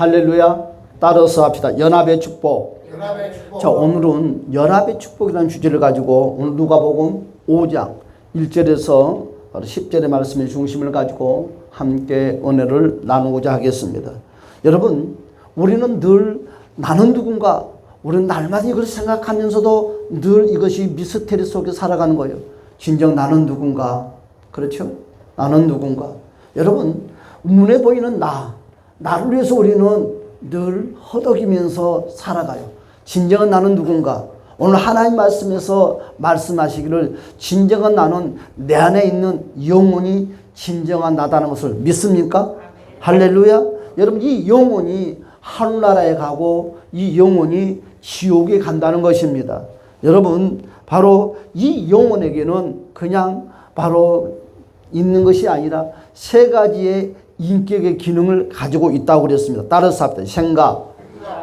할렐루야. 따라서 합시다. 연합의 축복. 자, 오늘은 연합의 축복이라는 주제를 가지고 오늘 누가복음 5장 1절에서 바로 10절의 말씀의 중심을 가지고 함께 은혜를 나누고자 하겠습니다. 여러분, 우리는 늘 나는 누군가, 우리는 날마다 이걸 생각하면서도 늘 이것이 미스테리 속에 살아가는 거예요. 진정 나는 누군가. 그렇죠? 나는 누군가. 여러분, 눈에 보이는 나를 위해서 우리는 늘 허덕이면서 살아가요. 진정한 나는 누군가. 오늘 하나님 말씀에서 말씀하시기를 진정한 나는 내 안에 있는 영혼이 진정한 나다는 것을 믿습니까? 할렐루야. 여러분, 이 영혼이 하늘나라에 가고 이 영혼이 지옥에 간다는 것입니다. 여러분, 바로 이 영혼에게는 그냥 바로 있는 것이 아니라 세 가지의 인격의 기능을 가지고 있다고 그랬습니다. 따라서 합니다. 생각,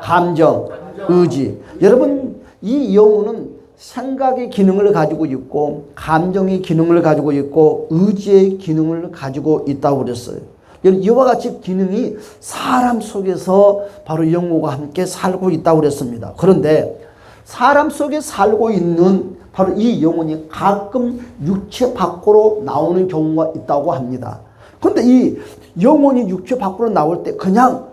감정, 의지. 여러분, 이 영혼은 생각의 기능을 가지고 있고 감정의 기능을 가지고 있고 의지의 기능을 가지고 있다고 그랬어요. 이와 같이 기능이 사람 속에서 바로 영혼과 함께 살고 있다고 그랬습니다. 그런데 사람 속에 살고 있는 바로 이 영혼이 가끔 육체 밖으로 나오는 경우가 있다고 합니다. 그런데 이 영혼이 육체 밖으로 나올 때 그냥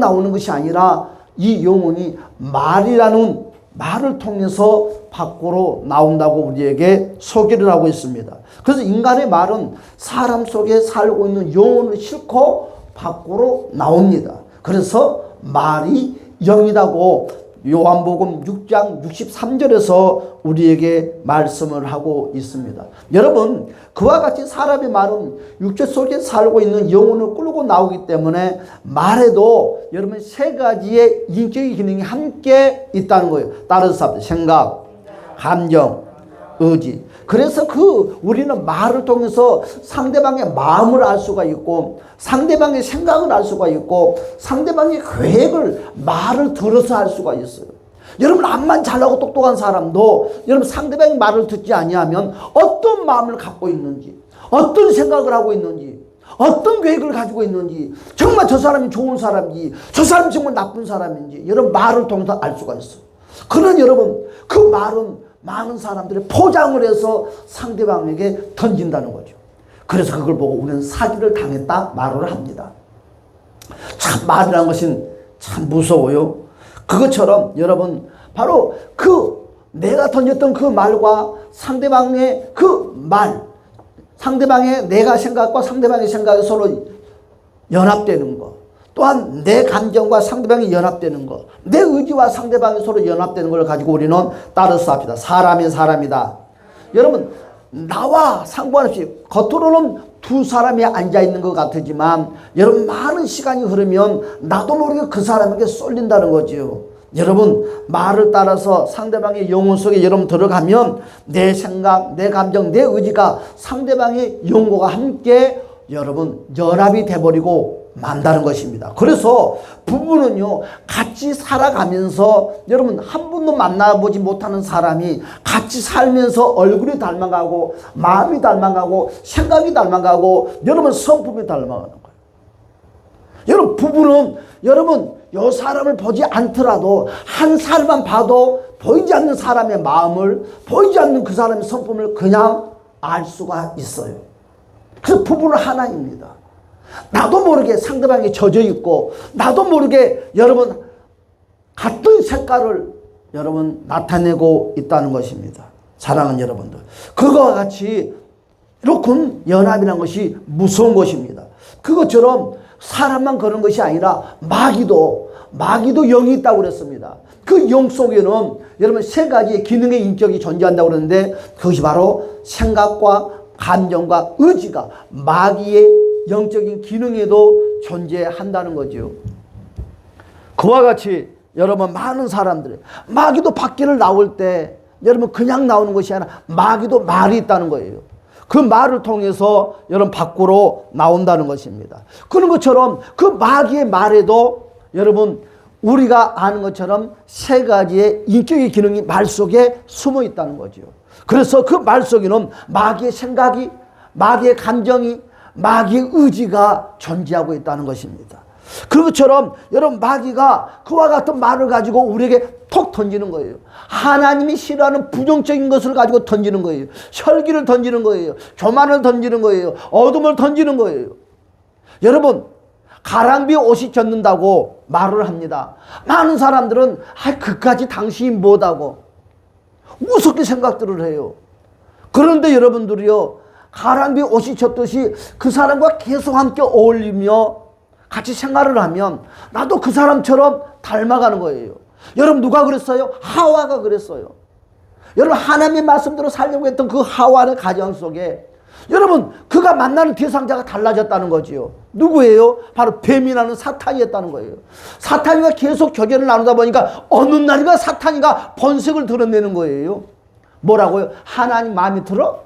나오는 것이 아니라 이 영혼이 말을 통해서 밖으로 나온다고 우리에게 소개를 하고 있습니다. 그래서 인간의 말은 사람 속에 살고 있는 영혼을 싣고 밖으로 나옵니다. 그래서 말이 영이라고 요한복음 6장 63절에서 우리에게 말씀을 하고 있습니다. 여러분, 그와 같이 사람의 말은 육체 속에 살고 있는 영혼을 끌고 나오기 때문에 말에도 여러분 세 가지의 인격의 기능이 함께 있다는 거예요. 따라서 합니다. 생각, 감정, 의지. 그래서 우리는 말을 통해서 상대방의 마음을 알 수가 있고 상대방의 생각을 알 수가 있고 상대방의 계획을 말을 들어서 알 수가 있어요. 여러분, 암만 잘나고 똑똑한 사람도 여러분 상대방의 말을 듣지 아니하면 어떤 마음을 갖고 있는지, 어떤 생각을 하고 있는지, 어떤 계획을 가지고 있는지, 정말 저 사람이 좋은 사람인지, 저 사람이 정말 나쁜 사람인지 여러분 말을 통해서 알 수가 있어요. 그러나 여러분, 그 말은 많은 사람들이 포장을 해서 상대방에게 던진다는 거죠. 그래서 그걸 보고 우리는 사기를 당했다 말을 합니다. 참 말이라는 것은 참 무서워요. 그것처럼 여러분, 바로 내가 던졌던 그 말과 상대방의 상대방의 내가 생각과 상대방의 생각이 서로 연합되는 것, 또한 내 감정과 상대방이 연합되는 것, 내 의지와 상대방이 서로 연합되는 걸 가지고 우리는 따라서 합시다. 사람이 사람이다. 여러분, 나와 상관없이 겉으로는 두 사람이 앉아있는 것 같지만 여러분, 많은 시간이 흐르면 나도 모르게 그 사람에게 쏠린다는 거지요. 여러분, 말을 따라서 상대방의 영혼 속에 여러분 들어가면 내 생각, 내 감정, 내 의지가 상대방의 영혼과 함께 여러분 연합이 돼버리고 만다는 것입니다. 그래서 부부는요, 같이 살아가면서 여러분 한 번도 만나보지 못하는 사람이 같이 살면서 얼굴이 닮아가고 마음이 닮아가고 생각이 닮아가고 여러분 성품이 닮아가는 거예요. 여러분, 부부는 여러분 이 사람을 보지 않더라도 한 사람만 봐도 보이지 않는 사람의 마음을, 보이지 않는 그 사람의 성품을 그냥 알 수가 있어요. 그래서 부부는 하나입니다. 나도 모르게 상대방이 젖어 있고 나도 모르게 여러분 같은 색깔을 여러분 나타내고 있다는 것입니다. 사랑하는 여러분들, 그거와 같이 이렇게 연합이라는 것이 무서운 것입니다. 그것처럼 사람만 그런 것이 아니라 마귀도 영이 있다고 그랬습니다. 그 영 속에는 여러분 세 가지의 기능의 인격이 존재한다고 그러는데 그것이 바로 생각과 감정과 의지가 마귀의 영적인 기능에도 존재한다는 거죠. 그와 같이 여러분 많은 사람들, 마귀도 밖을 나올 때 여러분 그냥 나오는 것이 아니라 마귀도 말이 있다는 거예요. 그 말을 통해서 여러분 밖으로 나온다는 것입니다. 그런 것처럼 그 마귀의 말에도 여러분 우리가 아는 것처럼 세 가지의 인격의 기능이 말 속에 숨어 있다는 거죠. 그래서 그 말 속에는 마귀의 생각이, 마귀의 감정이, 마귀의 의지가 존재하고 있다는 것입니다. 그런 것처럼 여러분 마귀가 그와 같은 말을 가지고 우리에게 톡 던지는 거예요. 하나님이 싫어하는 부정적인 것을 가지고 던지는 거예요. 혈기를 던지는 거예요. 교만을 던지는 거예요. 어둠을 던지는 거예요. 여러분 가랑비에 옷이 젖는다고 말을 합니다. 많은 사람들은 그까지 당신이 못하고 무섭게 생각들을 해요. 그런데 여러분들이요 가랑비에 옷이 젖듯이 그 사람과 계속 함께 어울리며 같이 생활을 하면 나도 그 사람처럼 닮아가는 거예요. 여러분 누가 그랬어요? 하와가 그랬어요. 여러분 하나님의 말씀대로 살려고 했던 그 하와의 가정 속에 여러분 그가 만나는 대상자가 달라졌다는 거지요. 누구예요? 바로 뱀이라는 사탄이었다는 거예요. 사탄이가 계속 교제를 나누다 보니까 어느 날인가 사탄이가 본색을 드러내는 거예요. 뭐라고요? 하나님 마음에 들어?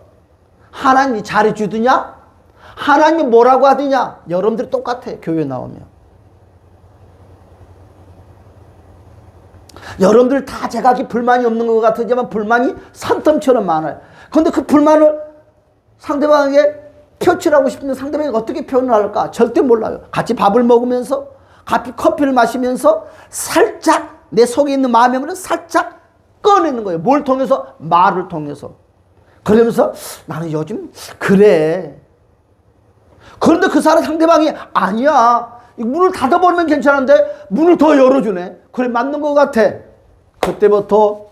하나님이 잘해주더냐? 하나님이 뭐라고 하더냐? 여러분들이 똑같아요. 교회 나오면. 여러분들 다 제각기 불만이 없는 것 같지만 불만이 산더미처럼 많아요. 그런데 그 불만을 상대방에게 표출하고 싶으면 상대방이 어떻게 표현을 할까? 절대 몰라요. 같이 밥을 먹으면서 같이 커피를 마시면서 살짝 내 속에 있는 마음의 문을 살짝 꺼내는 거예요. 뭘 통해서? 말을 통해서. 그러면서 나는 요즘 그래. 그런데 그 사람 상대방이 아니야. 문을 닫아버리면 괜찮은데 문을 더 열어주네. 그래 맞는 것 같아. 그때부터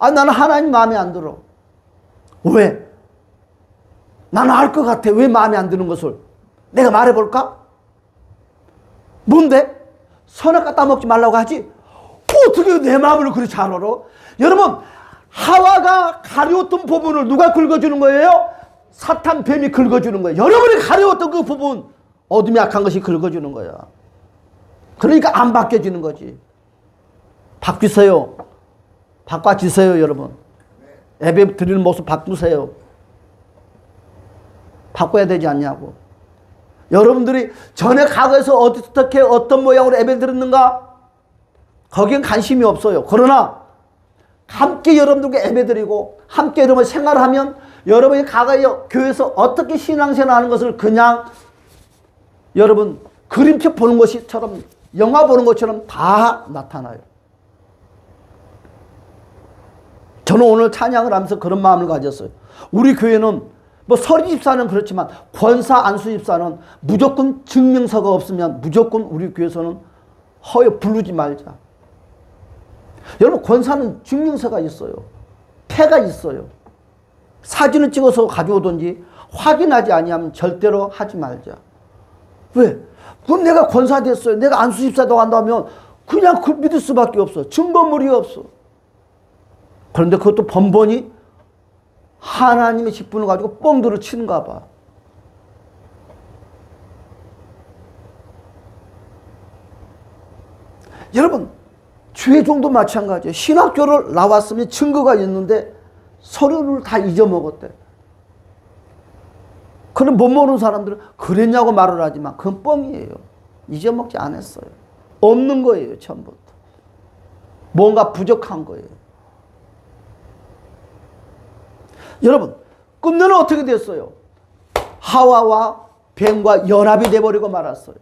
나는 하나님 마음에 안 들어. 왜? 나는 알 것 같아. 왜 마음에 안 드는 것을. 내가 말해볼까? 뭔데? 선악 따먹지 말라고 하지? 어떻게 내 마음을 그리 잘 알아? 여러분 하와가 가려웠던 부분을 누가 긁어주는 거예요? 사탄 뱀이 긁어주는 거예요. 여러분이 가려웠던 그 부분 어둠이 약한 것이 긁어주는 거야. 그러니까 안 바뀌어지는 거지. 바뀌세요. 바꿔주세요 여러분. 예배 드리는 모습 바꾸세요. 바꿔야 되지 않냐고. 여러분들이 전에 과거에서 어떻게 어떤 모양으로 예배 드렸는가? 거기엔 관심이 없어요. 그러나 함께 여러분들과 예배 드리고 함께 여러분 생활하면 여러분이 과거에 교회에서 어떻게 신앙생활 하는 것을 그냥 여러분 그림표 보는 것처럼 영화 보는 것처럼 다 나타나요. 저는 오늘 찬양을 하면서 그런 마음을 가졌어요. 우리 교회는 뭐 서리 집사는 그렇지만 권사 안수 집사는 무조건 증명서가 없으면 무조건 우리 교회에서는 허여 부르지 말자. 여러분 권사는 증명서가 있어요. 패가 있어요. 사진을 찍어서 가져오든지 확인하지 아니하면 절대로 하지 말자. 왜? 그럼 내가 권사 됐어요. 내가 안수 집사도 한다면 그냥 그 믿을 수밖에 없어. 증거물이 없어. 그런데 그것도 번번이 하나님의 직분을 가지고 뻥들을 치는가 봐. 여러분 죄종도 마찬가지예요. 신학교를 나왔으면 증거가 있는데 서류를 다 잊어먹었대. 그럼 못 모르는 사람들은 그랬냐고 말을 하지만 그건 뻥이에요. 잊어먹지 않았어요. 없는 거예요. 처음부터. 뭔가 부족한 거예요. 여러분 끝내는 어떻게 됐어요? 하와와 뱀과 연합이 돼버리고 말았어요.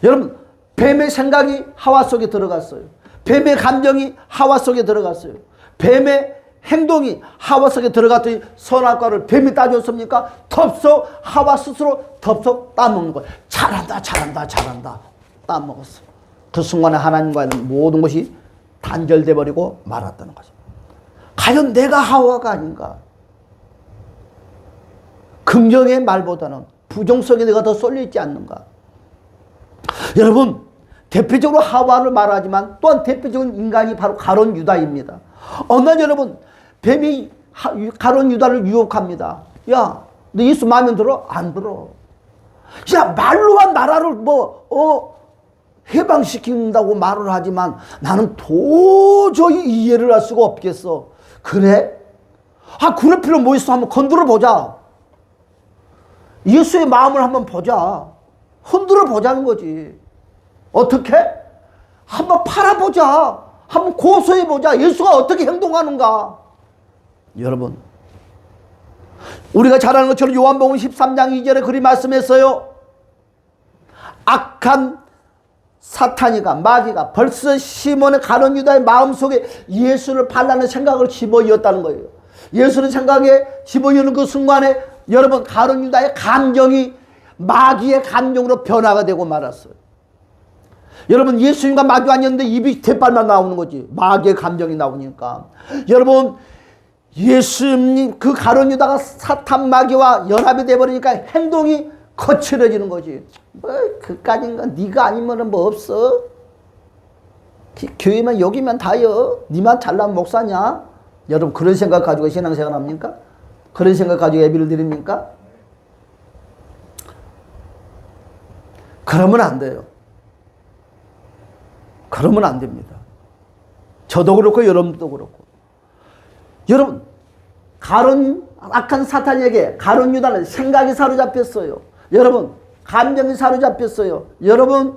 여러분 뱀의 생각이 하와 속에 들어갔어요. 뱀의 감정이 하와 속에 들어갔어요. 뱀의 행동이 하와 속에 들어갔더니 선악과를 뱀이 따줬습니까? 덥석 하와 스스로 덥석 따먹는 거예요. 잘한다 잘한다 잘한다 따먹었어요. 그 순간에 하나님과의 모든 것이 단절돼 버리고 말았다는 거죠. 과연 내가 하와가 아닌가? 긍정의 말보다는 부정성에 내가 더 쏠려 있지 않는가? 여러분 대표적으로 하와를 말하지만 또한 대표적인 인간이 바로 가룟 유다입니다. 어느 날 여러분 뱀이 가룟 유다를 유혹합니다. 야, 너 예수 마음에 들어? 안 들어. 야, 말로만 나라를 해방시킨다고 말을 하지만 나는 도저히 이해를 할 수가 없겠어. 그래? 그럴 필요 뭐 있어? 한번 건드려 보자. 예수의 마음을 한번 보자. 흔들어 보자는 거지. 어떻게? 한번 팔아보자. 한번 고소해보자. 예수가 어떻게 행동하는가? 여러분 우리가 잘 아는 것처럼 요한복음 13장 2절에 그리 말씀했어요. 악한 사탄이가 마귀가 벌써 시몬의 가룟 유다의 마음속에 예수를 팔라는 생각을 집어이었다는 거예요. 예수를 생각에 집어이는 그 순간에 여러분 가룟 유다의 감정이 마귀의 감정으로 변화가 되고 말았어요. 여러분 예수님과 마주앉았는데 입이 대빨만 나오는 거지. 마귀의 감정이 나오니까. 여러분 예수님 그 가룟 유다가 사탄 마귀와 연합이 돼버리니까 행동이 거칠어지는 거지. 뭐 그까진가 네가 아니면 뭐 없어. 교회만 여기면 다요. 니만 잘난 목사냐. 여러분 그런 생각 가지고 신앙생활 합니까? 그런 생각 가지고 예배를 드립니까? 그러면 안 돼요. 그러면 안 됩니다. 저도 그렇고 여러분도 그렇고. 여러분 악한 사탄에게 가룟 유다는 생각이 사로잡혔어요. 여러분 감정이 사로잡혔어요. 여러분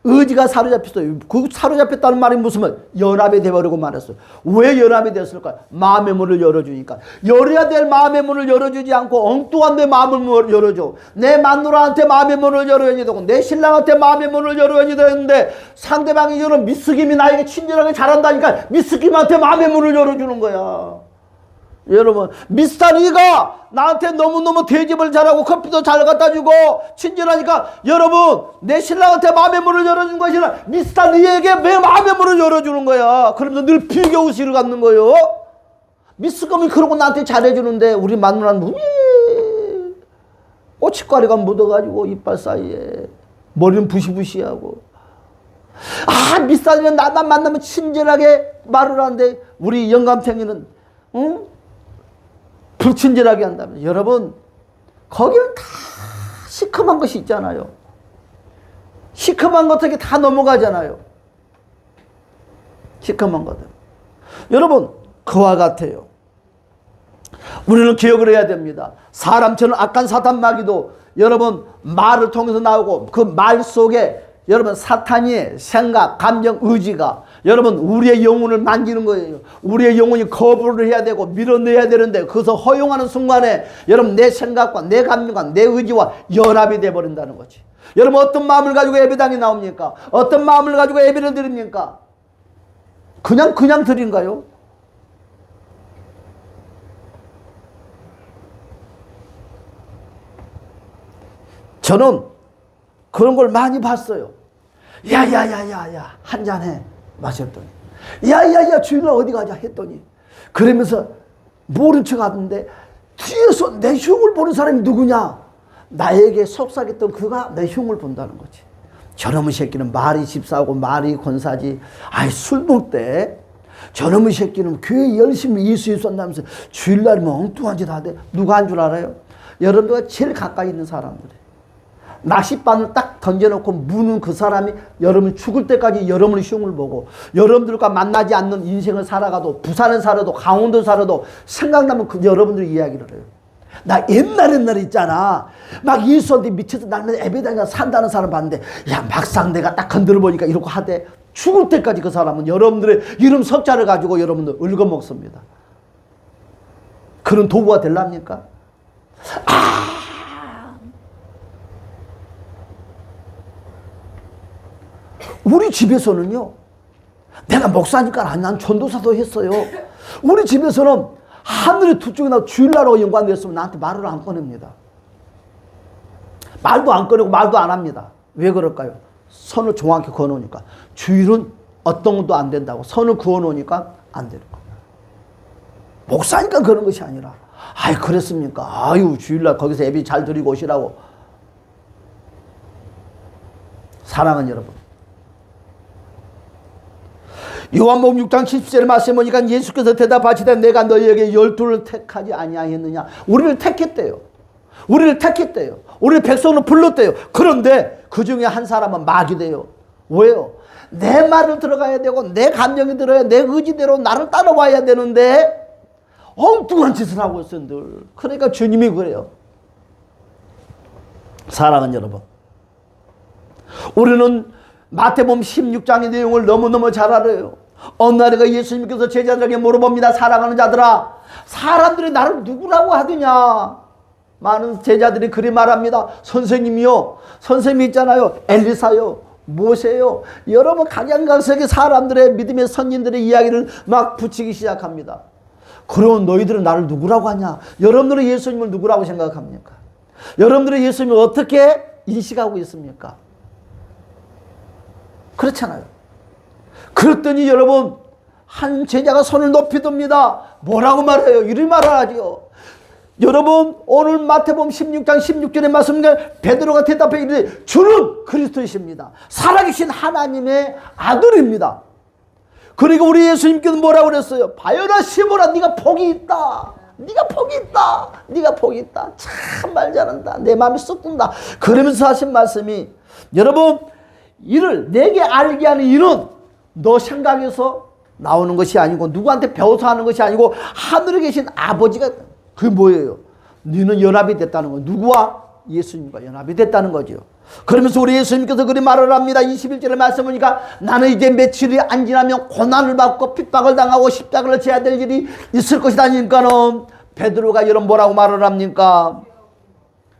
의지가 사로잡혔어요. 그 사로잡혔다는 말이 무슨 말? 연합이 되어버리고 말았어요. 왜 연합이 되었을까요? 마음의 문을 열어주니까. 열어야 될 마음의 문을 열어주지 않고 엉뚱한 내 마음을 열어줘. 내 마누라한테 마음의 문을 열어야지 되고 내 신랑한테 마음의 문을 열어야지 되는데 상대방이 여러 미스김이 나에게 친절하게 잘한다니까 미스김한테 마음의 문을 열어주는 거야. 여러분 미스터 리가 나한테 너무너무 대접을 잘하고 커피도 잘 갖다 주고 친절하니까 여러분 내 신랑한테 마음의 문을 열어준 것이 아니라 미스터 리에게 내 마음의 문을 열어주는 거야. 그러면서 늘 비교의식을 갖는 거예요. 미스컴이 그러고 나한테 잘해주는데 우리 마누라는 꼬치가리가 묻어가지고 이빨 사이에 머리는 부시부시하고 미스터 리는 나만 만나면 친절하게 말을 하는데 우리 영감탱이는 불친절하게 한다면 여러분 거기는 다 시커먼 것이 있잖아요. 시커먼 것들이 다 넘어가잖아요. 시커먼 것들. 여러분 그와 같아요. 우리는 기억을 해야 됩니다. 사람처럼 악한 사탄 마귀도 여러분 말을 통해서 나오고 그 말 속에 여러분 사탄의 생각, 감정, 의지가 여러분 우리의 영혼을 만지는 거예요. 우리의 영혼이 거부를 해야 되고 밀어내야 되는데 그것을 허용하는 순간에 여러분 내 생각과 내 감정과 내 의지와 연합이 돼버린다는 거지. 여러분 어떤 마음을 가지고 예배당에 나옵니까? 어떤 마음을 가지고 예배를 드립니까? 그냥 드린가요? 저는 그런 걸 많이 봤어요. 야야야야야 한잔해 마셨더니 야야야 주인은 어디 가자 했더니 그러면서 모른 척 하던데 뒤에서 내 흉을 보는 사람이 누구냐? 나에게 속삭였던 그가 내 흉을 본다는 거지. 저놈의 새끼는 말이 집사하고 말이 권사지. 술 먹을 때 저놈의 새끼는 교회 열심히 예수 한다면서 주일날이면 엉뚱한 짓 하대. 누가 한 줄 알아요? 여러분들과 제일 가까이 있는 사람들이. 낚싯바늘 딱 던져놓고 무는 그 사람이 여러분 죽을 때까지 여러분의 흉을 보고 여러분들과 만나지 않는 인생을 살아가도 부산을 살아도 강원도 살아도 생각나면 그 여러분들이 이야기를 해요. 나 옛날에 있잖아 막 예수한테 미쳐서 나는 예배당에 산다는 사람 봤는데 야 막상 내가 딱 건드려 보니까 이러고 하대. 죽을 때까지 그 사람은 여러분들의 이름 석자를 가지고 여러분들 읊어먹습니다. 그런 도구가 될랍니까? 우리 집에서는요, 내가 목사니까 난 전도사도 했어요. 우리 집에서는 하늘의 두 쪽이나 주일날하고 연관되었으면 나한테 말을 안 꺼냅니다. 말도 안 꺼내고 말도 안 합니다. 왜 그럴까요? 선을 정확히 그어놓으니까. 주일은 어떤 것도 안 된다고 선을 그어놓으니까 안 되는 겁니다. 목사니까 그런 것이 아니라 그랬습니까? 주일날 거기서 예배 잘 드리고 오시라고. 사랑하는 여러분, 요한복음 6장 70절의 말씀에 보니까 예수께서 대답하시되 내가 너희에게 12를 택하지 아니하였느냐. 우리를 택했대요. 우리를 택했대요. 우리 백성을 불렀대요. 그런데 그 중에 한 사람은 마귀대요. 왜요? 내 말을 들어가야 되고 내 감정이 들어야 내 의지대로 나를 따라와야 되는데 엉뚱한 짓을 하고 있어요 늘. 그러니까 주님이 그래요. 사랑하는 여러분, 우리는 마태복음 16장의 내용을 너무너무 잘 알아요. 어느 날에 예수님께서 제자들에게 물어봅니다. 사랑하는 자들아, 사람들이 나를 누구라고 하느냐? 많은 제자들이 그리 말합니다. 선생님이요, 선생님 있잖아요, 엘리사요, 모세요. 여러분 각양각색의 사람들의 믿음의 선진들의 이야기를 막 붙이기 시작합니다. 그럼 너희들은 나를 누구라고 하냐? 여러분들은 예수님을 누구라고 생각합니까? 여러분들은 예수님을 어떻게 인식하고 있습니까? 그렇잖아요. 그랬더니 여러분 한 제자가 손을 높이 듭니다. 뭐라고 말해요? 이리 말하지요. 여러분 오늘 마태복음 16장 16절의 말씀에 베드로가 대답해 이르되 주는 그리스도이십니다. 살아계신 하나님의 아들입니다. 그리고 우리 예수님께서 뭐라고 그랬어요? 바요나 시모나 네가 복이 있다. 네가 복이 있다. 네가 복이 있다. 참 말 잘한다. 내 마음이 쏙 든다. 그러면서 하신 말씀이 여러분 이를 내게 알게 하는 일은 너 생각에서 나오는 것이 아니고 누구한테 배워서 하는 것이 아니고 하늘에 계신 아버지가 그게 뭐예요? 너는 연합이 됐다는 거예요. 누구와? 예수님과 연합이 됐다는 거죠. 그러면서 우리 예수님께서 그리 말을 합니다. 21절의 말씀 보니까 나는 이제 며칠이 안 지나면 고난을 받고 핍박을 당하고 십자가를 져야 될 일이 있을 것이다 하니까는 베드로가 여러분 뭐라고 말을 합니까?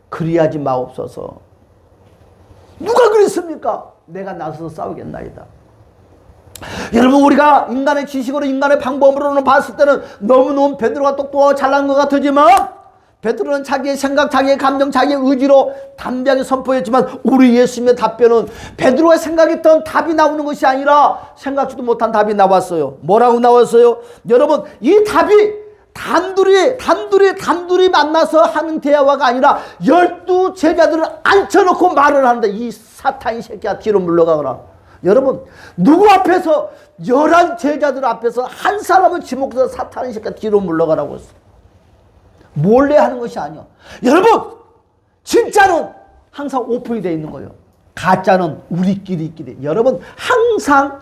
그리하지 마옵소서. 누가 그랬습니까? 내가 나서서 싸우겠나이다. 여러분 우리가 인간의 지식으로 인간의 방법으로는 봤을 때는 너무너무 베드로가 똑똑하고 잘난 것 같지만 베드로는 자기의 생각, 자기의 감정, 자기의 의지로 담대하게 선포했지만 우리 예수님의 답변은 베드로가 생각했던 답이 나오는 것이 아니라 생각지도 못한 답이 나왔어요. 뭐라고 나왔어요? 여러분 이 답이 단둘이 만나서 하는 대화가 아니라 12 제자들을 앉혀놓고 말을 하는데 이 사탄이 새끼야 뒤로 물러가거라. 여러분 누구 앞에서 11 제자들 앞에서 한 사람을 지목해서 사탄이 새끼야 뒤로 물러가라고 했어. 몰래 하는 것이 아니야. 여러분 진짜는 항상 오픈이 되어 있는 거예요. 가짜는 우리끼리. 여러분 항상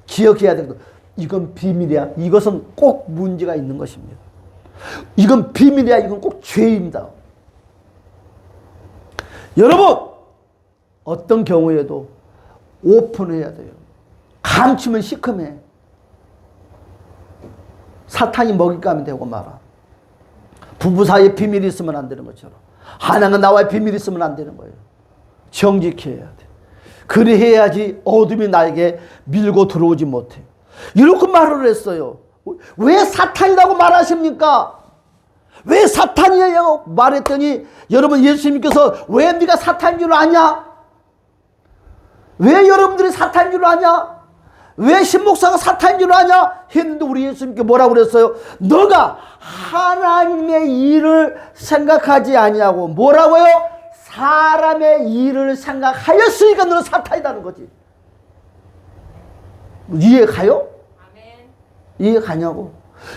기억해야 되는 거. 이건 비밀이야. 이것은 꼭 문제가 있는 것입니다. 이건 비밀이야. 이건 꼭 죄입니다. 여러분 어떤 경우에도 오픈해야 돼요. 감추면 시커매. 사탄이 먹잇감이 되고 말아. 부부 사이에 비밀이 있으면 안 되는 것처럼 하나님과 나와의 비밀이 있으면 안 되는 거예요. 정직해야 돼. 그래야지 어둠이 나에게 밀고 들어오지 못해. 이렇게 말을 했어요. 왜 사탄이라고 말하십니까? 왜 사탄이에요? 말했더니 여러분 예수님께서 왜 네가 사탄인 줄 아냐? 왜 여러분들이 사탄인 줄 아냐? 왜 신목사가 사탄인 줄 아냐? 했는데 우리 예수님께 뭐라고 그랬어요? 너가 하나님의 일을 생각하지 아니하고 뭐라고요? 사람의 일을 생각하였으니까 너는 사탄이라는 거지. 이해가요? 이해가냐고.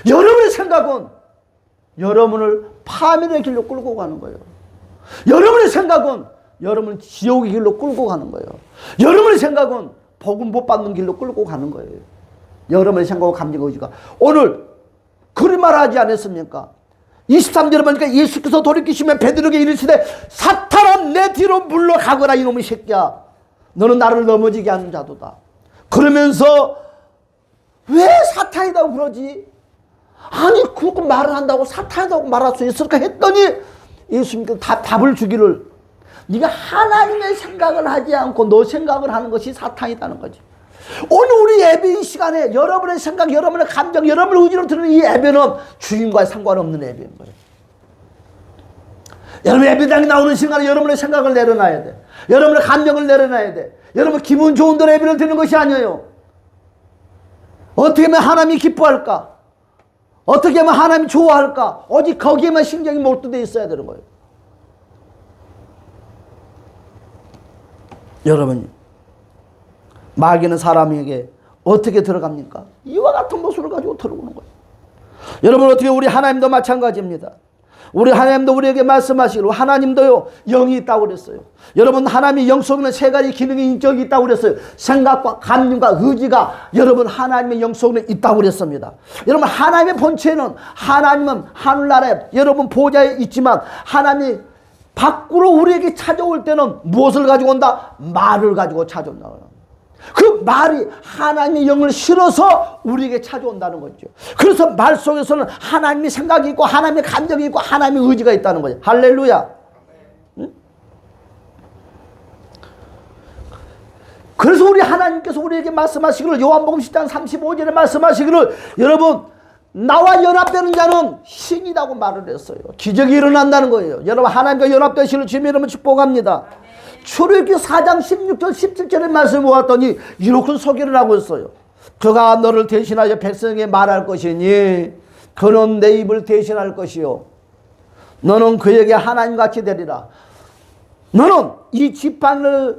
여러분의 생각은 여러분을 파멸의 길로 끌고 가는 거예요. 여러분의 생각은 여러분을 지옥의 길로 끌고 가는 거예요. 여러분의 생각은 복음 못 받는 길로 끌고 가는 거예요. 여러분의 생각과 감정 의지가. 오늘 그리 말하지 않았습니까? 23절에 보니까 예수께서 돌이키시면 베드로에게 이르시되 사탄아 내 뒤로 물러가거라 이놈의 새끼야. 너는 나를 넘어지게 하는 자도다. 그러면서 왜 사탄이라고 그러지? 아니 그렇게 말을 한다고 사탄이라고 말할 수 있을까 했더니 예수님께서 답을 주기를 네가 하나님의 생각을 하지 않고 너 생각을 하는 것이 사탄이라는 거지. 오늘 우리 예배 시간에 여러분의 생각, 여러분의 감정, 여러분의 의지로 드리는 이 예배는 주님과 상관없는 예배인 거예요. 여러분 예배당에 나오는 시간에 여러분의 생각을 내려놔야 돼. 여러분의 감정을 내려놔야 돼. 여러분 기분 좋은 대로 예배를 드리는 것이 아니에요. 어떻게 하면 하나님이 기뻐할까? 어떻게 하면 하나님이 좋아할까? 오직 거기에만 신경이 몰두되어 있어야 되는 거예요. 여러분 마귀는 사람에게 어떻게 들어갑니까? 이와 같은 모습을 가지고 들어오는 거예요. 여러분 어떻게 우리 하나님도 마찬가지입니다. 우리 하나님도 우리에게 말씀하시기로 하나님도요 영이 있다고 그랬어요. 여러분 하나님의 영 속에는 세 가지 기능이 인격이 있다고 그랬어요. 생각과 감정과 의지가 여러분 하나님의 영 속에는 있다고 그랬습니다. 여러분 하나님의 본체는 하나님은 하늘나라에 여러분 보좌에 있지만 하나님이 밖으로 우리에게 찾아올 때는 무엇을 가지고 온다? 말을 가지고 찾아온다. 그 말이 하나님의 영을 실어서 우리에게 찾아온다는 거죠. 그래서 말 속에서는 하나님의 생각이 있고 하나님의 감정이 있고 하나님의 의지가 있다는 거죠. 할렐루야. 응? 그래서 우리 하나님께서 우리에게 말씀하시기를 요한복음 10장 35절에 말씀하시기를 여러분 나와 연합되는 자는 신이라고 말을 했어요. 기적이 일어난다는 거예요. 여러분 하나님과 연합되시는 주님의 이름을 축복합니다. 출애굽기 4장 16절 17절의 말씀을 보았더니 이렇게 소개를 하고 있어요. 그가 너를 대신하여 백성에게 말할 것이니 그는 내 입을 대신할 것이요 너는 그에게 하나님같이 되리라. 너는 이 지팡이를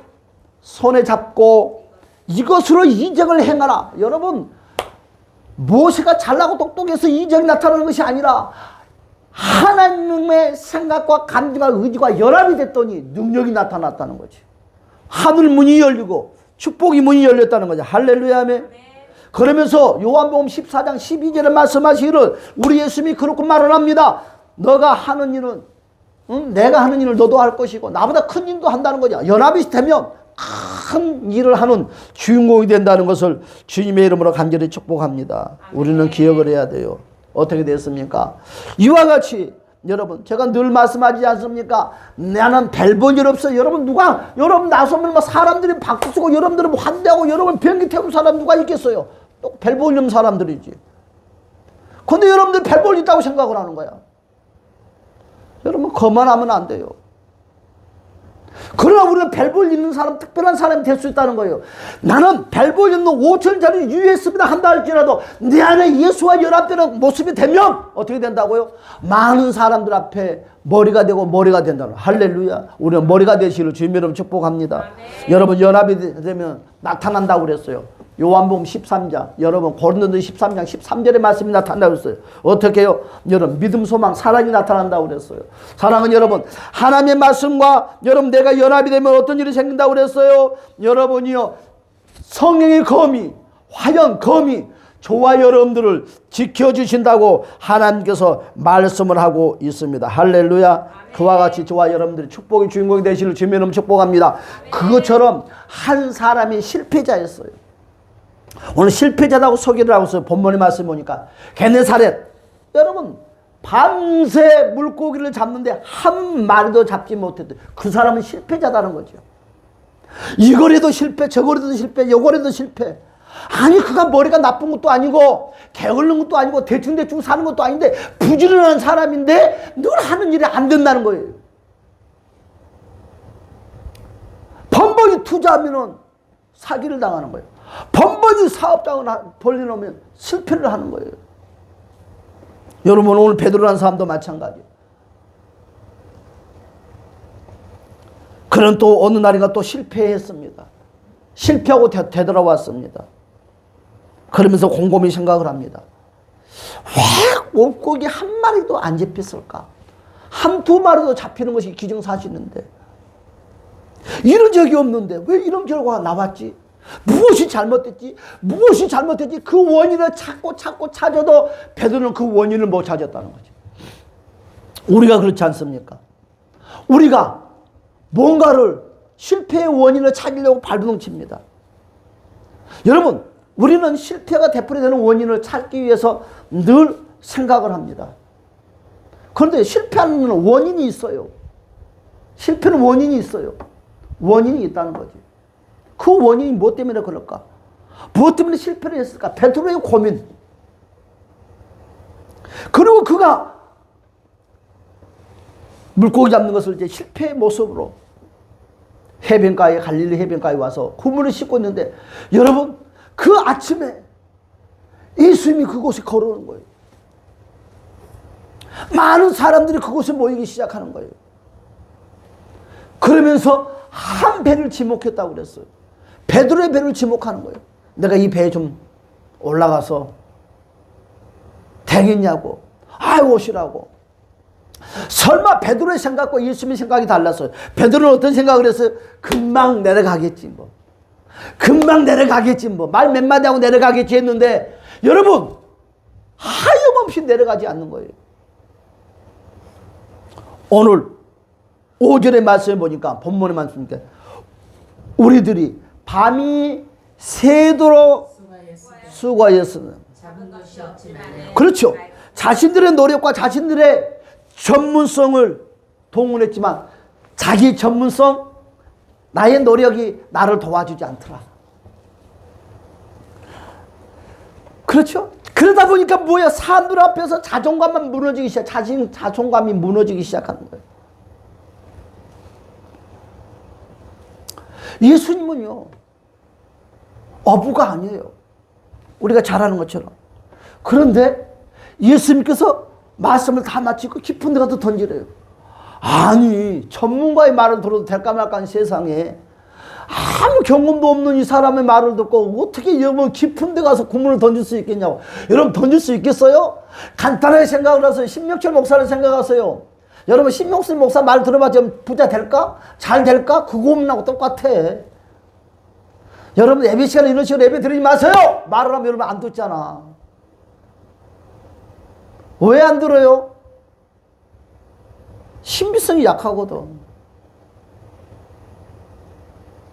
손에 잡고 이것으로 이적을 행하라. 여러분 모세가 잘나고 똑똑해서 이적이 나타나는 것이 아니라 하나님의 생각과 감정과 의지가 연합이 됐더니 능력이 나타났다는 거지. 하늘 문이 열리고 축복의 문이 열렸다는 거죠. 할렐루야 아멘. 그러면서 요한복음 14장 12절에 말씀하시기를 우리 예수님이 그렇게 말을 합니다. 너가 하는 일은 내가 하는 일을 너도 할 것이고 나보다 큰 일도 한다는 거죠. 연합이 되면 큰 일을 하는 주인공이 된다는 것을 주님의 이름으로 간절히 축복합니다. 우리는 기억을 해야 돼요. 어떻게 됐습니까? 이와 같이 여러분 제가 늘 말씀하지 않습니까? 나는 별 볼 일 없어요. 여러분 나서면 뭐 사람들이 박수 치고 여러분들은 뭐 환대하고 여러분 비행기 태운 사람 누가 있겠어요? 또 별 볼 일 없는 사람들이지. 근데 여러분들 별 볼 일 있다고 생각을 하는 거야. 여러분 거만하면 안 돼요. 그러나 우리는 별 볼 있는 사람, 특별한 사람이 될 수 있다는 거예요. 나는 별 볼 있는 5천짜리 USB다 한다 할지라도 내 안에 예수와 연합되는 모습이 되면 어떻게 된다고요? 많은 사람들 앞에 머리가 되고 머리가 된다는 할렐루야. 우리는 머리가 되시기를 주님의 이름으로 축복합니다. 여러분 연합이 되면 나타난다고 그랬어요. 요한복음 13장 여러분 고린도서 13장 13절의 말씀이 나타난다고 했어요. 어떻게 해요? 여러분 믿음 소망 사랑이 나타난다고 그랬어요. 사랑은 여러분 하나님의 말씀과 여러분 내가 연합이 되면 어떤 일이 생긴다고 그랬어요. 여러분이요 성령의 검이 화연 검이 저와 여러분들을 지켜주신다고 하나님께서 말씀을 하고 있습니다. 할렐루야. 그와 같이 저와 여러분들이 축복의 주인공이 되시기를 주님의 이름으로 축복합니다. 그것처럼 한 사람이 실패자였어요. 오늘 실패자라고 소개를 하고 있어요. 본문의 말씀 보니까 게네사렛 여러분 밤새 물고기를 잡는데 한 마리도 잡지 못했대. 그 사람은 실패자다는 거죠. 이거래도 실패 저거래도 실패 요거래도 실패. 아니 그가 머리가 나쁜 것도 아니고 게을른 것도 아니고 대충대충 사는 것도 아닌데 부지런한 사람인데 늘 하는 일이 안 된다는 거예요. 번번이 투자하면 사기를 당하는 거예요. 번번이 사업장을 벌려놓으면 실패를 하는 거예요. 여러분 오늘 베드로라는 사람도 마찬가지예요. 그는 또 어느 날인가 또 실패했습니다. 실패하고 되돌아왔습니다. 그러면서 곰곰이 생각을 합니다. 왜 물고기 한 마리도 안 잡혔을까? 한두 마리도 잡히는 것이 기정사실인데 이런 적이 없는데 왜 이런 결과가 나왔지? 무엇이 잘못됐지? 무엇이 잘못됐지? 그 원인을 찾고 찾아도 베드로는 그 원인을 못 찾았다는 거죠. 우리가 그렇지 않습니까? 우리가 뭔가를 실패의 원인을 찾으려고 발버둥칩니다. 여러분 우리는 실패가 되풀이되는 원인을 찾기 위해서 늘 생각을 합니다. 그런데 실패하는 원인이 있어요. 실패는 원인이 있어요. 원인이 있다는 거지. 그 원인이 무엇 때문에 그럴까? 무엇 때문에 실패를 했을까? 베드로의 고민. 그리고 그가 물고기 잡는 것을 이제 실패의 모습으로 해변가에 갈릴리 해변가에 와서 그물을 씻고 있는데 여러분 그 아침에 예수님이 그곳에 걸어오는 거예요. 많은 사람들이 그곳에 모이기 시작하는 거예요. 그러면서 한 배를 지목했다고 그랬어요. 베드로의 배를 지목하는 거예요. 내가 이 배에 좀 올라가서 되겠냐고. 오시라고. 설마 베드로의 생각과 예수님의 생각이 달랐어요. 베드로는 어떤 생각을 했어요? 금방 내려가겠지 뭐. 금방 내려가겠지 뭐. 말 몇 마디 하고 내려가겠지 했는데 여러분 하염없이 내려가지 않는 거예요. 오늘 5절의 말씀을 보니까 본문의 말씀인데 우리들이 밤이 세도록 수고하였으나. 잡은 것이 없지만. 그렇죠. 자신들의 노력과 자신들의 전문성을 동원했지만 자기 전문성, 나의 노력이 나를 도와주지 않더라. 그렇죠? 그러다 보니까 뭐야? 사람들 앞에서 자존감만 무너지기 시작, 자존감이 무너지기 시작하는 거예요. 예수님은요, 어부가 아니에요. 우리가 잘 아는 것처럼. 그런데 예수님께서 말씀을 다 마치고 깊은 데 가서 던지래요. 아니, 전문가의 말을 들어도 될까 말까 하는 세상에 아무 경험도 없는 이 사람의 말을 듣고 어떻게 여러분 깊은 데 가서 구문을 던질 수 있겠냐고. 여러분 던질 수 있겠어요? 간단하게 생각을 하세요. 신명철 목사를 생각하세요. 여러분 신명철 목사 말 들어봤자 부자 될까? 잘 될까? 그 고민하고 똑같아. 여러분 예배 시간에 이런 식으로 예배 드리지 마세요. 말을 하면 여러분 안 듣잖아. 왜 안 들어요? 신비성이 약하거든.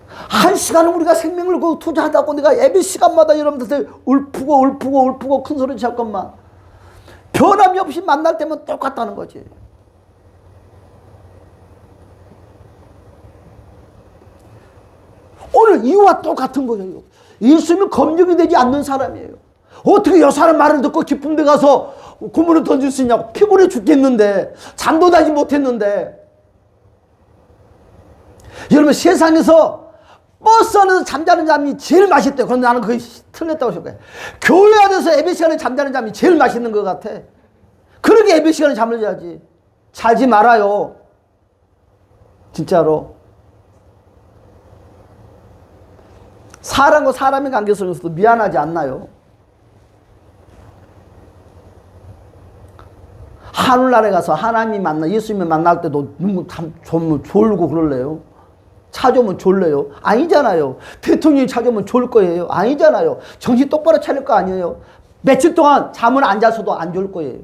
한 시간은 우리가 생명을 투자하다고 내가 예배 시간마다 여러분들한테 울프고 큰 소리 칠 것만 변함이 없이 만날 때면 똑같다는 거지. 오늘 이와 똑같은 거예요. 예수님은 검증이 되지 않는 사람이에요. 어떻게 여 사람 말을 듣고 깊은 데 가서 구문을 던질 수 있냐고. 피곤해 죽겠는데, 잠도 자지 못했는데. 여러분 세상에서 버스 안에서 잠자는 잠이 제일 맛있대요. 그런데 나는 그게 틀렸다고 생각해. 교회 안에서 예배 시간에 잠자는 잠이 제일 맛있는 것 같아. 그러게 예배 시간에 잠을 자야지. 자지 말아요. 진짜로. 사람과 사람의 관계 속에서도 미안하지 않나요? 하늘나라에 가서 하나님 만나 예수님을 만날 때도 눈물 좀 졸고 그럴래요? 찾아오면 졸래요? 아니잖아요. 대통령이 찾아오면 졸 거예요? 아니잖아요. 정신 똑바로 차릴 거 아니에요? 며칠 동안 잠을 안 자서도 안 졸 거예요.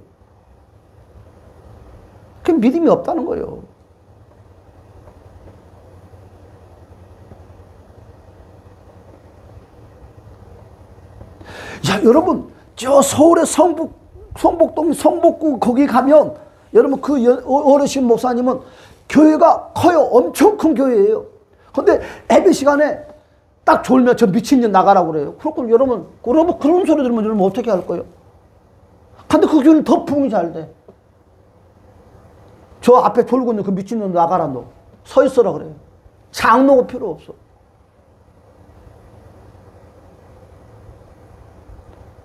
그 믿음이 없다는 거예요. 야, 여러분, 저 서울의 성북동 성북구 거기 가면 여러분 그 어르신 목사님은 교회가 커요. 엄청 큰 교회예요. 근데 예배 시간에 딱 졸면 저 미친년 나가라고 그래요. 그렇고 여러분 그런 소리 들으면 여러분 어떻게 할 거예요? 근데 그 교회는 더 부흥이 잘 돼. 저 앞에 졸고 있는 그 미친년 나가라 너. 서 있어라 그래요. 장로가 필요 없어.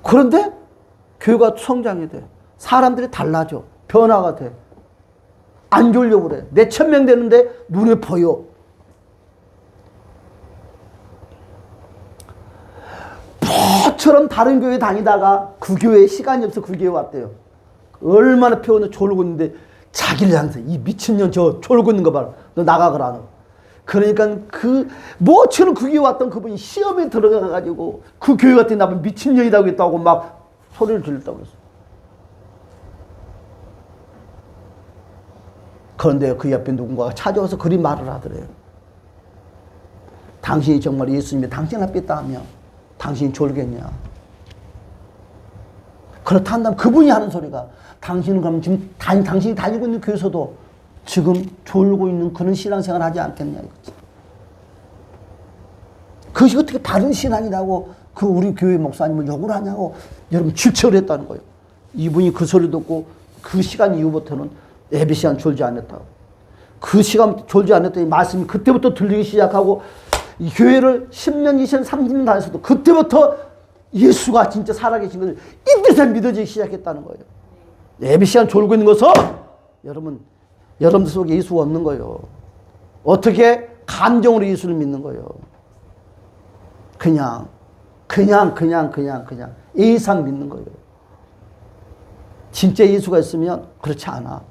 그런데 교회가 성장이 돼. 사람들이 달라져. 변화가 돼. 안 졸려고 그래. 내 1000명 되는데 눈에 보여. 뭐처럼 다른 교회 다니다가 그 교회에 시간이 없어 그 교회 왔대요. 얼마나 피곤해 졸고 있는데 자기를 향해서 이 미친년 저 졸고 있는 거 봐라. 너 나가거라. 너. 그러니까 뭐처럼 그 교회 왔던 그분이 시험에 들어가가지고 그 교회 같은 나쁜 미친년이라고 했다고 막 소리를 질렀다고 그랬어. 그런데 그 옆에 누군가가 찾아와서 그리 말을 하더래요. 당신이 정말 예수님이 당신 앞에 있다 하면 당신이 졸겠냐. 그렇다 한다면 그분이 하는 소리가 당신은 그럼 지금 당신이 다니고 있는 교회에서도 지금 졸고 있는 그런 신앙생활 하지 않겠냐 이거지. 그것이 어떻게 바른 신앙이라고 그 우리 교회 목사님을 욕을 하냐고 여러분 질책을 했다는 거예요. 이분이 그 소리 듣고 그 시간 이후부터는 예배 시간 졸지 않았다고. 그 시간 졸지 않았더니 말씀이 그때부터 들리기 시작하고 이 교회를 10년, 20년, 30년 다녔어도 그때부터 예수가 진짜 살아계신 것을 이때서 믿어지기 시작했다는 거예요. 예배 시간 졸고 있는 것은 여러분들 속에 예수가 없는 거예요. 어떻게? 감정으로 예수를 믿는 거예요. 그냥 예상 믿는 거예요. 진짜 예수가 있으면 그렇지 않아.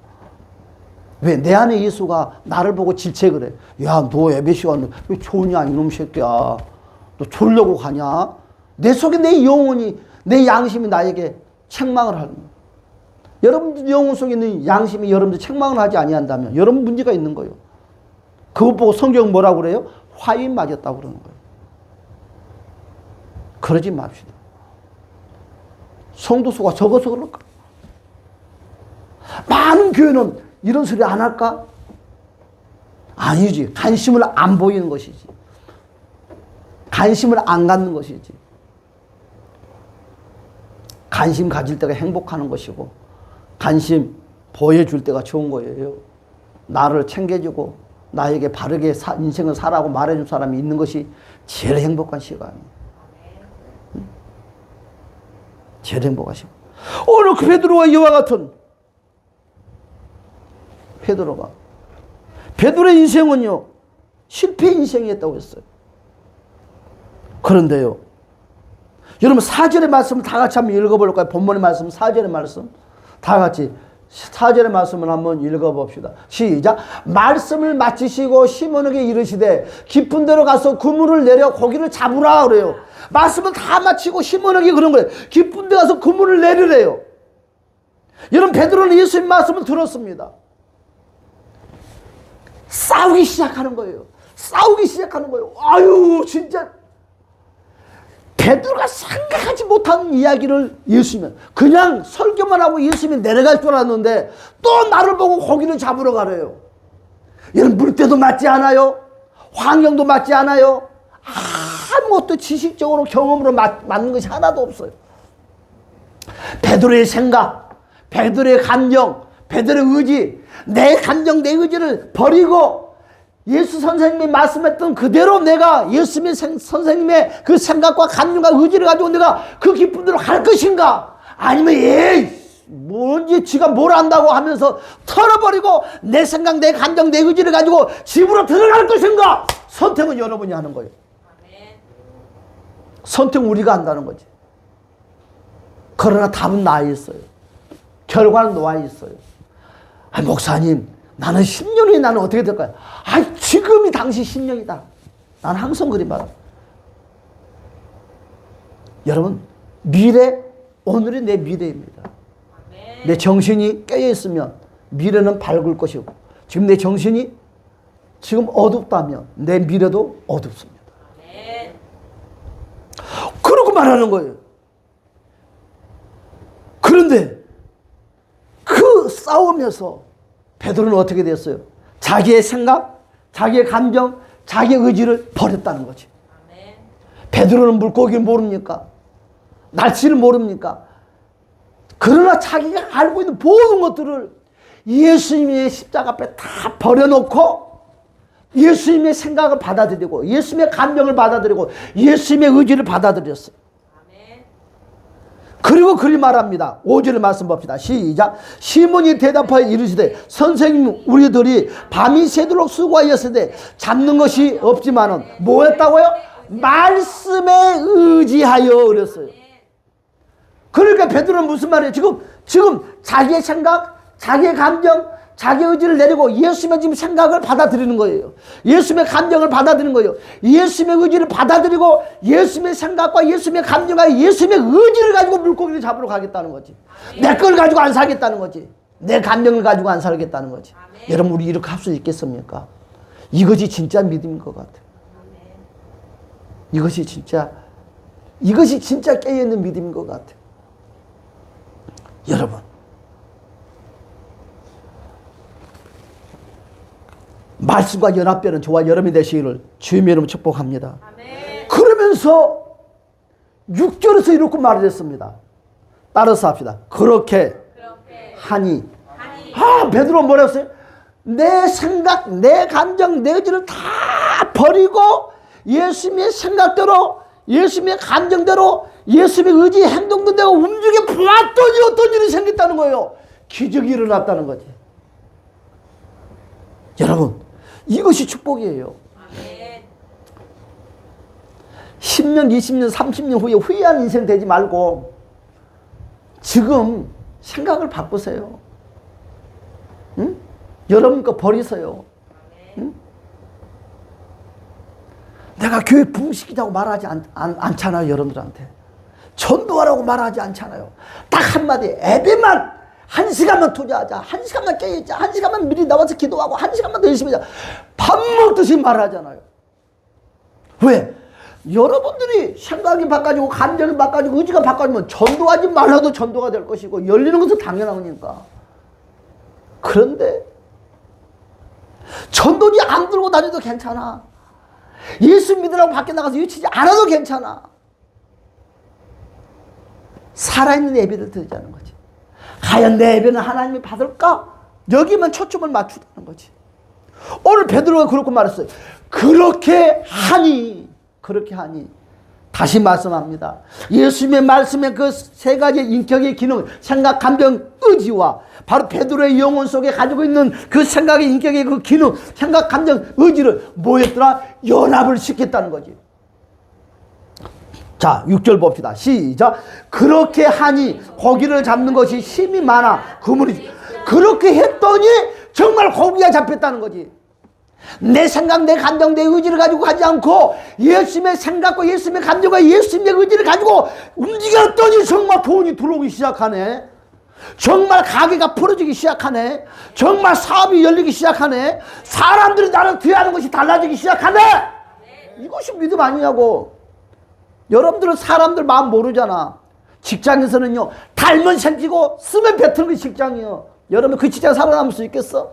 왜? 내 안에 예수가 나를 보고 질책을 해. 야, 너 예배 시간 왜 좋냐 이놈 새끼야. 너 졸려고 가냐? 내 속에 내 영혼이 내 양심이 나에게 책망을 하는 거예요. 여러분 영혼 속에 있는 양심이 여러분들 책망을 하지 아니한다면 여러분 문제가 있는 거예요. 그것 보고 성경은 뭐라고 그래요? 화인 맞았다고 그러는 거예요. 그러지 맙시다. 성도수가 적어서 그럴까? 많은 교회는 이런 소리 안 할까? 아니지. 관심을 안 보이는 것이지. 관심을 안 갖는 것이지. 관심 가질 때가 행복하는 것이고 관심 보여줄 때가 좋은 거예요. 나를 챙겨주고 나에게 바르게 인생을 살라고 말해줄 사람이 있는 것이 제일 행복한 시간이에요. 제일 행복한 시간. 오늘 그 베드로와 이와 같은 베드로의 인생은요 실패 인생이었다고 했어요. 그런데요 여러분 4절의 말씀을 다 같이 한번 읽어볼까요? 본문의 말씀 4절의 말씀 다 같이 4절의 말씀을 한번 읽어봅시다. 시작. 말씀을 마치시고 시몬에게 이르시되 깊은 데로 가서 그물을 내려 고기를 잡으라 그래요. 말씀을 다 마치고 시몬에게 그런 거예요. 깊은 데 가서 그물을 내리래요. 여러분 베드로는 예수님 말씀을 들었습니다. 싸우기 시작하는 거예요. 싸우기 시작하는 거예요. 아유 진짜 베드로가 생각하지 못한 이야기를 예수님은 그냥 설교만 하고 예수님이 내려갈 줄 알았는데 또 나를 보고 고기를 잡으러 가래요. 여러분 물때도 맞지 않아요. 환경도 맞지 않아요. 아무것도 지식적으로 경험으로 맞는 것이 하나도 없어요. 베드로의 생각, 베드로의 감정, 베드로의 의지, 내 감정, 내 의지를 버리고 예수 선생님이 말씀했던 그대로 내가 예수님의 선생님의 그 생각과 감정과 의지를 가지고 내가 그 깊은 데로 갈 것인가? 아니면 뭔지 지가 뭘 안다고 하면서 털어버리고 내 생각, 내 감정, 내 의지를 가지고 집으로 들어갈 것인가? 선택은 여러분이 하는 거예요. 선택은 우리가 한다는 거지. 그러나 답은 나에 있어요. 결과는 너에 있어요. 목사님 나는 10년 후에 나는 어떻게 될까요? 지금이 당시 10년이다. 나는 항상 그리 말합니다. 여러분 미래 오늘이 내 미래입니다. 아멘. 내 정신이 깨어있으면 미래는 밝을 것이고 지금 내 정신이 지금 어둡다면 내 미래도 어둡습니다. 아멘. 그러고 말하는 거예요. 그런데 그 싸움에서 베드로는 어떻게 됐어요? 자기의 생각, 자기의 감정, 자기의 의지를 버렸다는 거지. 아멘. 베드로는 물고기를 모릅니까? 날씨를 모릅니까? 그러나 자기가 알고 있는 모든 것들을 예수님의 십자가 앞에 다 버려놓고 예수님의 생각을 받아들이고 예수님의 감정을 받아들이고 예수님의 의지를 받아들였어요. 그리고 그리 말합니다. 5절의 말씀 봅시다. 시작. 시몬이 대답하여 이르시되 선생님 우리들이 밤이 새도록 수고하였으되 잡는 것이 없지만은 뭐 했다고요? 말씀에 의지하여 그랬어요. 그러니까 베드로는 무슨 말이에요? 지금 자기의 생각, 자기의 감정, 자기 의지를 내리고 예수님의 지금 생각을 받아들이는 거예요. 예수님의 감정을 받아들이는 거예요. 예수님의 의지를 받아들이고 예수님의 생각과 예수님의 감정과 예수님의 의지를 가지고 물고기를 잡으러 가겠다는 거지. 내 걸 가지고 안 살겠다는 거지. 내 감정을 가지고 안 살겠다는 거지. 아멘. 여러분 우리 이렇게 할 수 있겠습니까? 이것이 진짜 믿음인 것 같아요. 이것이 진짜 깨어있는 믿음인 것 같아요. 여러분 말씀과 연합되는 저와 여러분이 되시기를 주님의 이름으로 축복합니다. 아멘. 그러면서 6절에서 이렇게 말을 했습니다. 따라서 합시다. 그렇게 하니. 베드로 뭐라 했어요? 내 생각, 내 감정, 내 의지를 다 버리고 예수님의 생각대로 예수님의 감정대로 예수님의 의지 행동도 내가 움직여 보았더니 어떤 일이 생겼다는 거예요. 기적이 일어났다는 거지. 여러분 이것이 축복이에요. 아멘. 10년, 20년, 30년 후에 후회하는 인생 되지 말고 지금 생각을 바꾸세요. 응? 여러분 거 버리세요. 응? 내가 교회 붕시키자고 말하지 않잖아요. 여러분들한테 전도하라고 말하지 않잖아요. 딱 한마디 예배만 1시간만 투자하자. 1시간만 깨있자. 1시간만 미리 나와서 기도하고 1시간만 더 열심히 하자. 밥 먹듯이 말하잖아요. 왜? 여러분들이 생각이 바꿔지고 감정이 바꿔지고 의지가 바꿔지면 전도하지 말라도 전도가 될 것이고 열리는 것은 당연한 거니까. 그런데 전도지 안 들고 다녀도 괜찮아. 예수 믿으라고 밖에 나가서 외치지 않아도 괜찮아. 살아있는 예배를 드리자는 거지. 과연 내 예배는 하나님이 받을까? 여기만 초점을 맞추자는 거지. 오늘 베드로가 그렇게 말했어요. 그렇게 하니 다시 말씀합니다. 예수님의 말씀의 그 세 가지 인격의 기능, 생각, 감정, 의지와 바로 베드로의 영혼 속에 가지고 있는 그 생각의 인격의 그 기능, 생각, 감정, 의지를 뭐였더라? 연합을 시켰다는 거지. 자, 6절 봅시다. 시작. 그렇게 하니 고기를 잡는 것이 힘이 많아 그물이 그렇게 했더니 정말 고기가 잡혔다는 거지. 내 생각, 내 감정, 내 의지를 가지고 가지 않고 예수님의 생각과 예수님의 감정과 예수님의 의지를 가지고 움직였더니 정말 돈이 들어오기 시작하네. 정말 가게가 풀어지기 시작하네. 정말 사업이 열리기 시작하네. 사람들이 나를 대하는 것이 달라지기 시작하네. 이것이 믿음 아니냐고. 여러분들은 사람들 마음 모르잖아. 직장에서는요, 달면 생기고 쓰면 뱉는 게 직장이요. 여러분 그 직장 살아남을 수 있겠어?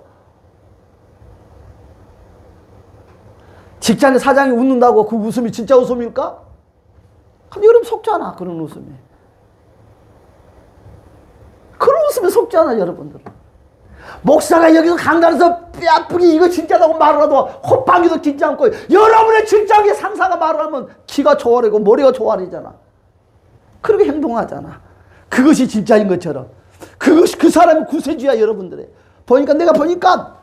직장의 사장이 웃는다고 그 웃음이 진짜 웃음일까? 근데 여러분 속잖아. 그런 웃음이. 그런 웃음에 속잖아 여러분들. 목사가 여기서 강단에서 뼈아프게 이거 진짜라고 말을 하도 호빵이도 진지 않고 여러분의 직장의 상사가 말을 하면 키가 조아리고 머리가 조아리잖아. 그렇게 행동하잖아. 그것이 진짜인 것처럼. 그것이 그 사람의 구세주야 여러분들의. 내가 보니까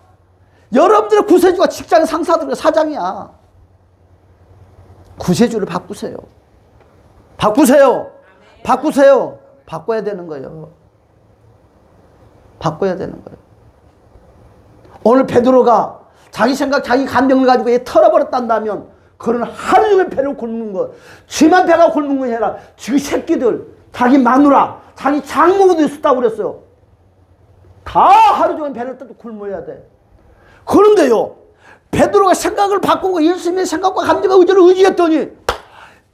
여러분들의 구세주가 직장의 상사들과 사장이야. 구세주를 바꾸세요. 바꿔야 되는 거예요. 바꿔야 되는 거예요. 오늘 베드로가 자기 생각, 자기 감정을 가지고 털어버렸단다면 그는 하루 종일 배를 굶는 거, 쥐만 배가 굶는 거 아니라 지 새끼들, 자기 마누라, 자기 장모도 있었다고 그랬어요. 다 하루 종일 배를 굶어야 돼. 그런데요, 베드로가 생각을 바꾸고 예수님의 생각과 감정과 의지를 의지했더니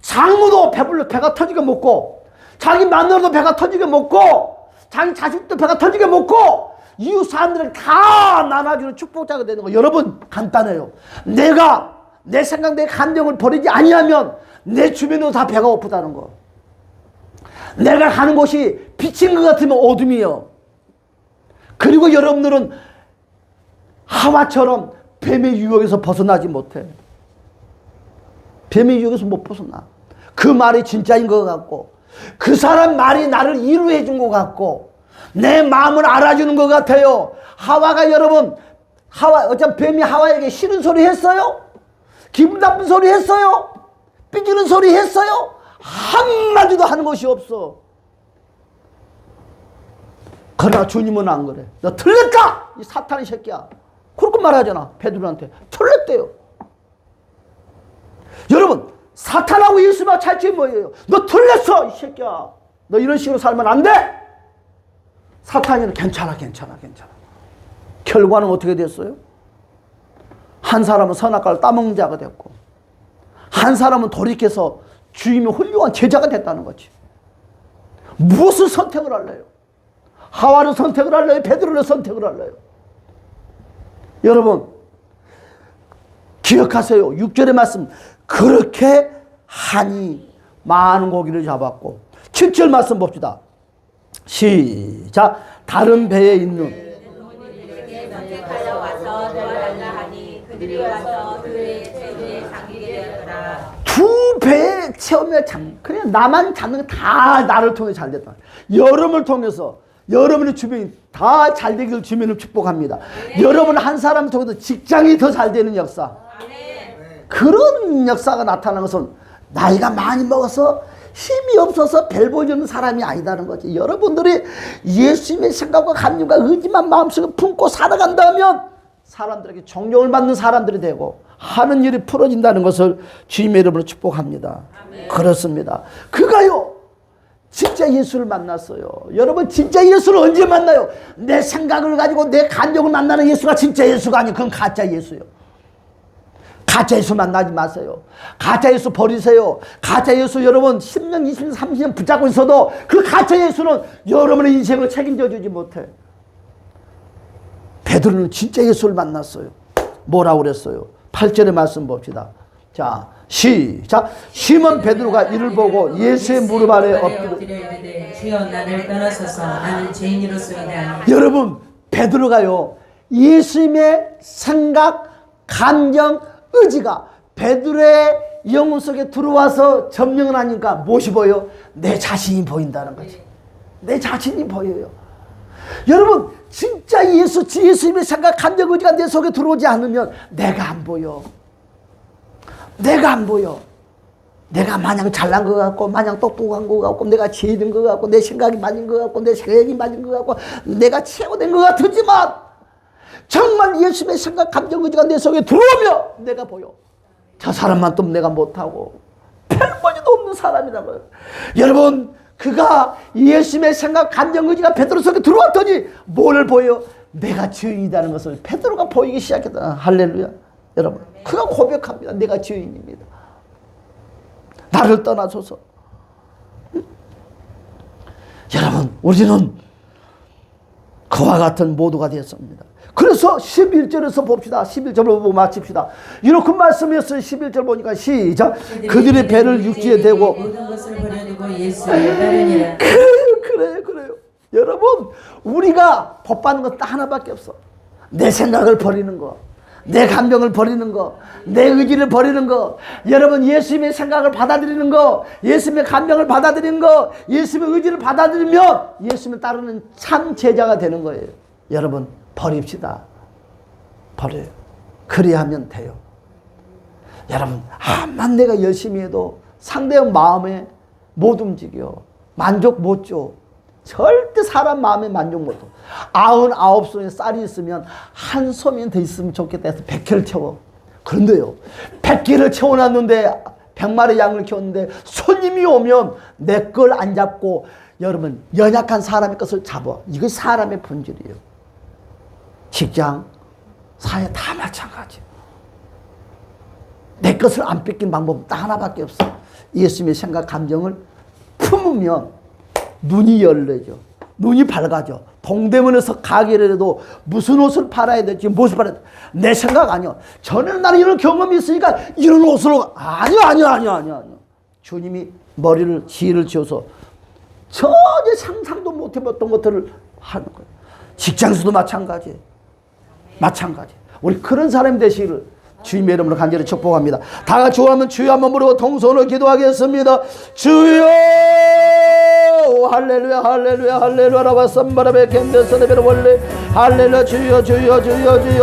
장모도 배불러 배가 터지게 먹고 자기 마누라도 배가 터지게 먹고 자기 자식도 배가 터지게 먹고 이웃 사람들을 다 나눠주는 축복자가 되는 거. 여러분 간단해요. 내가 내 생각, 내 감정을 버리지 아니하면 내 주변으로 다 배가 고프다는 거. 내가 가는 곳이 빛인 것 같으면 어둠이요. 그리고 여러분들은 하와처럼 뱀의 유혹에서 벗어나지 못해. 뱀의 유혹에서 못 벗어나. 그 말이 진짜인 것 같고 그 사람 말이 나를 이루해 준 것 같고 내 마음을 알아주는 것 같아요. 하와가 여러분, 어차피 뱀이 하와에게 싫은 소리 했어요? 기분 나쁜 소리 했어요? 삐지는 소리 했어요? 한마디도 하는 것이 없어. 그러나 주님은 안 그래. 너 틀렸다! 이 사탄의 새끼야. 그렇게 말하잖아. 베드로한테. 틀렸대요. 여러분, 사탄하고 예수님하고 차이점이 뭐예요? 너 틀렸어! 이 새끼야. 너 이런 식으로 살면 안 돼! 사탄이는 괜찮아. 결과는 어떻게 됐어요? 한 사람은 선악과를 따먹는 자가 됐고 한 사람은 돌이켜서 주님의 훌륭한 제자가 됐다는 거지. 무엇을 선택을 할래요? 하와를 선택을 할래요? 베드로를 선택을 할래요? 여러분 기억하세요. 6절의 말씀. 그렇게 하니 많은 고기를 잡았고 7절 말씀 봅시다. 시작. 다른 배에 있는 두 배의 체험에 그냥 나만 잡는 게 다 나를 통해 잘 됐다. 여러분을 통해서 여러분의 주변이 다 잘 되기를 주님을 축복합니다. 여러분 한 사람을 통해서 직장이 더 잘 되는 역사. 그런 역사가 나타나는 것은 나이가 많이 먹어서 힘이 없어서 별 보여주는 사람이 아니다는 거지. 여러분들이 예수님의 생각과 감정과 의지만 마음속에 품고 살아간다면 사람들에게 존경을 받는 사람들이 되고 하는 일이 풀어진다는 것을 주님의 이름으로 축복합니다. 아멘. 그렇습니다. 그가요 진짜 예수를 만났어요. 여러분 진짜 예수를 언제 만나요? 내 생각을 가지고 내 감정을 만나는 예수가 진짜 예수가 아니에요. 그건 가짜 예수예요. 가짜 예수 만나지 마세요. 가짜 예수 버리세요. 가짜 예수 여러분 10년, 20년, 30년 붙잡고 있어도 그 가짜 예수는 여러분의 인생을 책임져 주지 못해. 베드로는 진짜 예수를 만났어요. 뭐라고 그랬어요? 8절의 말씀 봅시다. 자, 시작. 시몬 베드로가 이를 보고 예수의 무릎 아래 엎드려 주여 나를 떠나소서 나는 죄인으로서이다. 여러분 베드로가요 예수님의 생각, 감정, 의지가 베드로의 영혼 속에 들어와서 점령을 하니까 무엇이 보여? 내 자신이 보인다는 거지. 내 자신이 보여요. 여러분 진짜 예수님의 생각, 감정, 의지가 내 속에 들어오지 않으면 내가 안 보여. 내가 안 보여. 내가 마냥 잘난 것 같고 마냥 똑똑한 것 같고 내가 지혜된 것 같고 내 생각이 맞은 것 같고 내 생각이 맞은 것 같고 내가 최고된 것 같지만 정말 예수님의 생각, 감정, 의지가 내 속에 들어오면 내가 보여. 저 사람만 또 내가 못하고 별볼일도 없는 사람이라고요. 여러분 그가 예수님의 생각, 감정, 의지가 베드로 속에 들어왔더니 뭘 보여? 내가 죄인이라는 것을 베드로가 보이기 시작했다. 할렐루야. 여러분 그가 고백합니다. 내가 죄인입니다. 나를 떠나소서. 여러분 우리는 그와 같은 모두가 되었습니다. 그래서 11절에서 봅시다. 11절을 보고 마칩시다. 이렇게 말씀했어요. 11절 보니까 시작. 그들의 배를 육지에 대고 모든 것을 버려두고 예수를 따르니라. 그래요. 여러분 우리가 법 받는 건 딱 하나밖에 없어. 내 생각을 버리는 거, 내 감정을 버리는 거, 내 의지를 버리는 거. 여러분 예수님의 생각을 받아들이는 거, 예수님의 감정을 받아들이는 거, 예수님의 의지를 받아들이면 예수님을 따르는 참 제자가 되는 거예요. 여러분 버립시다. 버려요. 그래야 하면 돼요. 여러분 암만 내가 열심히 해도 상대방 마음에 못 움직여. 만족 못 줘. 절대 사람 마음에 만족 못 줘. 99손에 쌀이 있으면 한 소면 더 있으면 좋겠다 해서 100개를 채워. 그런데요 100개를 채워놨는데 100마리 양을 키웠는데 손님이 오면 내 걸 안 잡고 여러분 연약한 사람의 것을 잡아. 이거 사람의 본질이에요. 직장, 사회 다 마찬가지예요. 내 것을 안 뺏긴 방법은 딱 하나밖에 없어. 예수님의 생각, 감정을 품으면 눈이 열려져. 눈이 밝아져. 동대문에서 가게를 해도 무슨 옷을 팔아야 될지 무엇을 팔아야 될지 내 생각 아니야. 전에는 나는 이런 경험이 있으니까 이런 옷으로 아니야. 주님이 머리를 지혜를 지어서 전혀 상상도 못 해봤던 것들을 하는 거예요. 직장에서도 마찬가지예요. 우리 그런 사람이 되시기를 주님의 이름으로 간절히 축복합니다. 다 같이 원하면 주여 한번 부르고 동선으로 기도하겠습니다. 주여 할렐루야 할렐루야 할렐루야 라바쌈바라베 캔데스네베르 원래 할렐루야 주여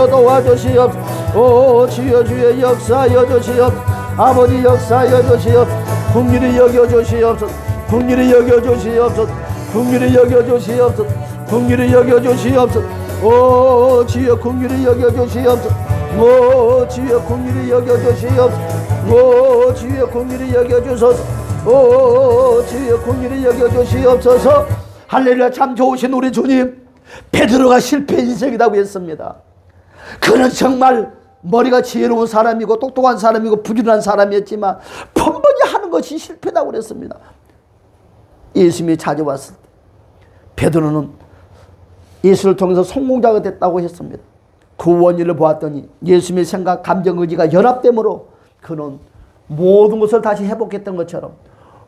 도와주시옵소서. 오 주여 역사하여 주시옵소서. 아버지 역사하여 주시옵소서. 국민을 여겨주시옵소서. 국민을 여겨주시옵소서. 오 주여 국민을 여겨주시옵소서. 오 주여 국민을 여겨주시옵소서. 오 주여 국민을 여겨주소서. 오 주여 국민을 여겨주시옵소서. 할렐루야. 참 좋으신 우리 주님. 베드로가 실패 인생이라고 했습니다. 그는 정말 머리가 지혜로운 사람이고 똑똑한 사람이고 부지런한 사람이었지만 번번이 하는 것이 실패라고 그랬습니다. 예수님이 찾아왔을 때 베드로는 예수를 통해서 성공자가 됐다고 했습니다. 그 원인을 보았더니 예수님의 생각, 감정, 의지가 연합됨으로 그는 모든 것을 다시 회복했던 것처럼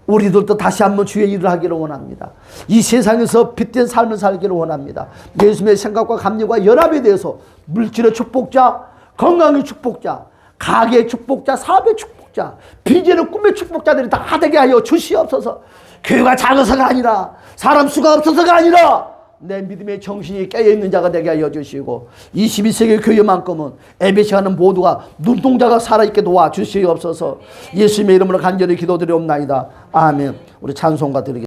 우리들도 다시 한번 주의 일을 하기를 원합니다. 이 세상에서 빛된 삶을 살기를 원합니다. 예수님의 생각과 감정과 연합에 대해서 물질의 축복자, 건강의 축복자, 가게의 축복자, 사업의 축복자, 비전의 꿈의 축복자들이 다 되게 하여 주시옵소서. 교회가 작아서가 아니라 사람 수가 없어서가 아니라 내 믿음의 정신이 깨어있는 자가 되게 하여 주시고 21세기 교회만큼은 예배시간은 모두가 눈동자가 살아있게 도와주시옵소서. 예수님의 이름으로 간절히 기도드리옵나이다. 아멘. 우리 찬송가 드리겠습니다.